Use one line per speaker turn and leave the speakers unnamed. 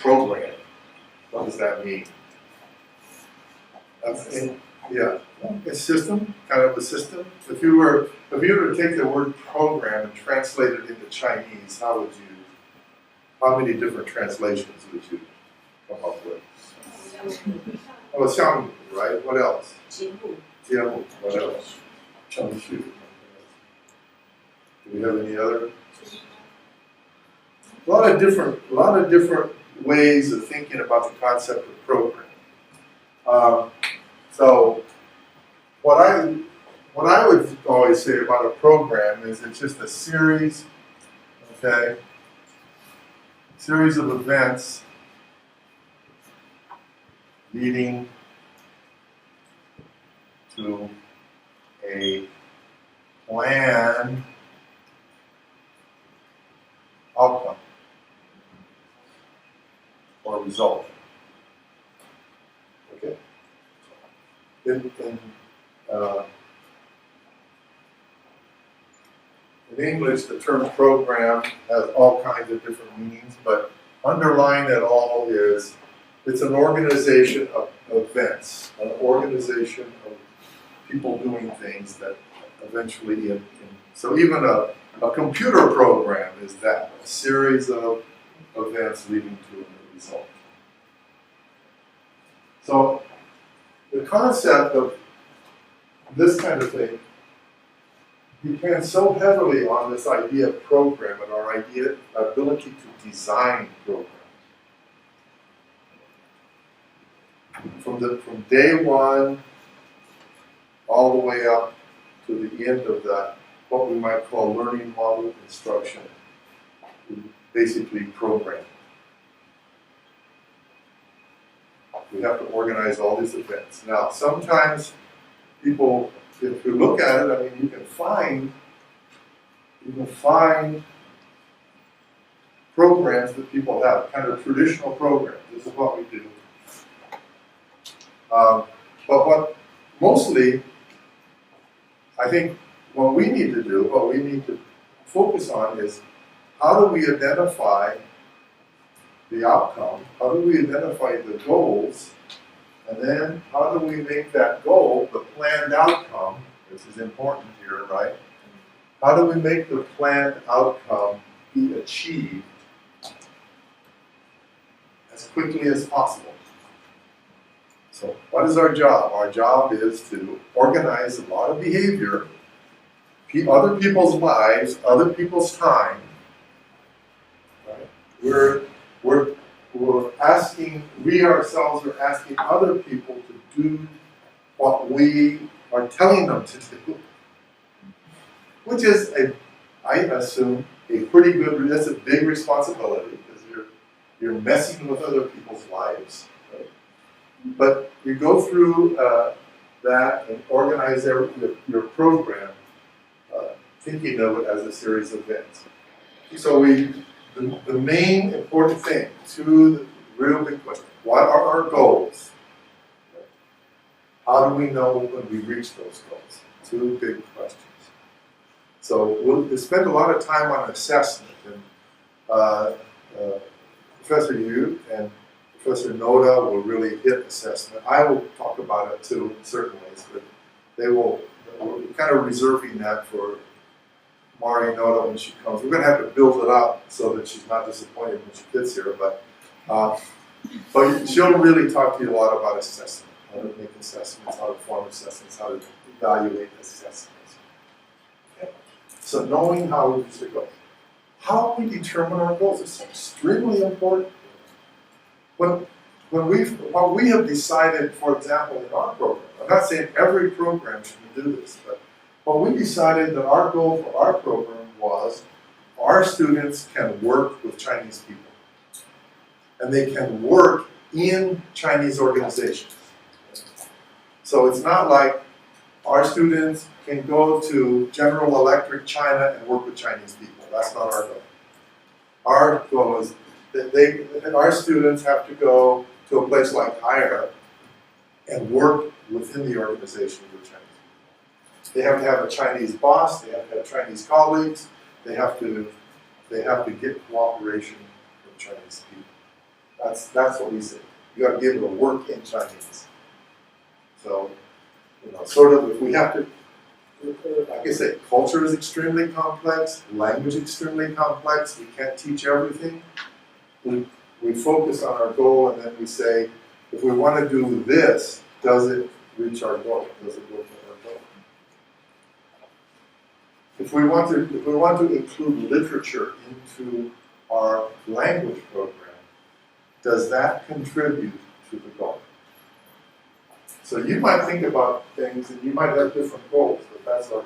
program. What does that mean? Yeah, a system, kind of a system. If you were to take the word program and translate it into Chinese, how many different translations would you come up with? Oh, 项目, right? What else?
节目.
What else? 程序. Do we have any other? A lot of different ways of thinking about the concept of program. So what I would always say about a program is it's just a series, okay, series of events leading to a planned outcome or result. Okay. In English, the term program has all kinds of different meanings, but underlying it all is it's an organization of events, an organization of people doing things that eventually, so even a computer program is that, a series of events leading to a result. So the concept of this kind of thing depends so heavily on this idea of program and our ability to design programs. From day one all the way up to the end of that, what we might call learning model instruction, basically program. We have to organize all these events. Now, sometimes people, if you look at it, I mean, you can find programs that people have, kind of traditional programs. This is what we do. But what mostly, I think what we need to do, what we need to focus on is how do we identify the outcome, how do we identify the goals, and then how do we make that goal, the planned outcome, this is important here, right? How do we make the planned outcome be achieved as quickly as possible? So what is our job? Our job is to organize a lot of behavior, other people's lives, other people's time. Right? We're asking, we ourselves are asking other people to do what we are telling them to do, which is, I assume, a pretty good, that's a big responsibility because you're messing with other people's lives. Right? But you go through that and organize your program, thinking of it as a series of events. So the main important thing to the real big question, what are our goals? How do we know when we reach those goals? Two big questions. So we'll spend a lot of time on assessment, and Professor Yu and Professor Noda will really hit assessment. I will talk about it too in certain ways, but we're kind of reserving that for Mari Noda when she comes. We're going to have to build it up so that she's not disappointed when she gets here, but she'll really talk to you a lot about assessment, how to make assessments, how to form assessments, how to evaluate assessments. Okay. So knowing how we should go. How we determine our goals is extremely important. What we have decided, for example, in our program, I'm not saying every program should do this, but what we decided that our goal for our program was our students can work with Chinese people. And they can work in Chinese organizations. So it's not like our students can go to General Electric China and work with Chinese people. That's not our goal. Our goal is that our students have to go to a place like Higher and work within the organization with Chinese people. They have to have a Chinese boss, they have to have Chinese colleagues, they have to get cooperation from Chinese people. That's what we say. You got to be able to work in Chinese. So, sort of, if we have to, like I say, culture is extremely complex, language extremely complex, we can't teach everything. We focus on our goal, and then we say, if we want to do this, does it reach our goal? Does it work with our goal? If we want to include literature into our language program, does that contribute to the goal? So you might think about things and you might have different goals, but that's our goal.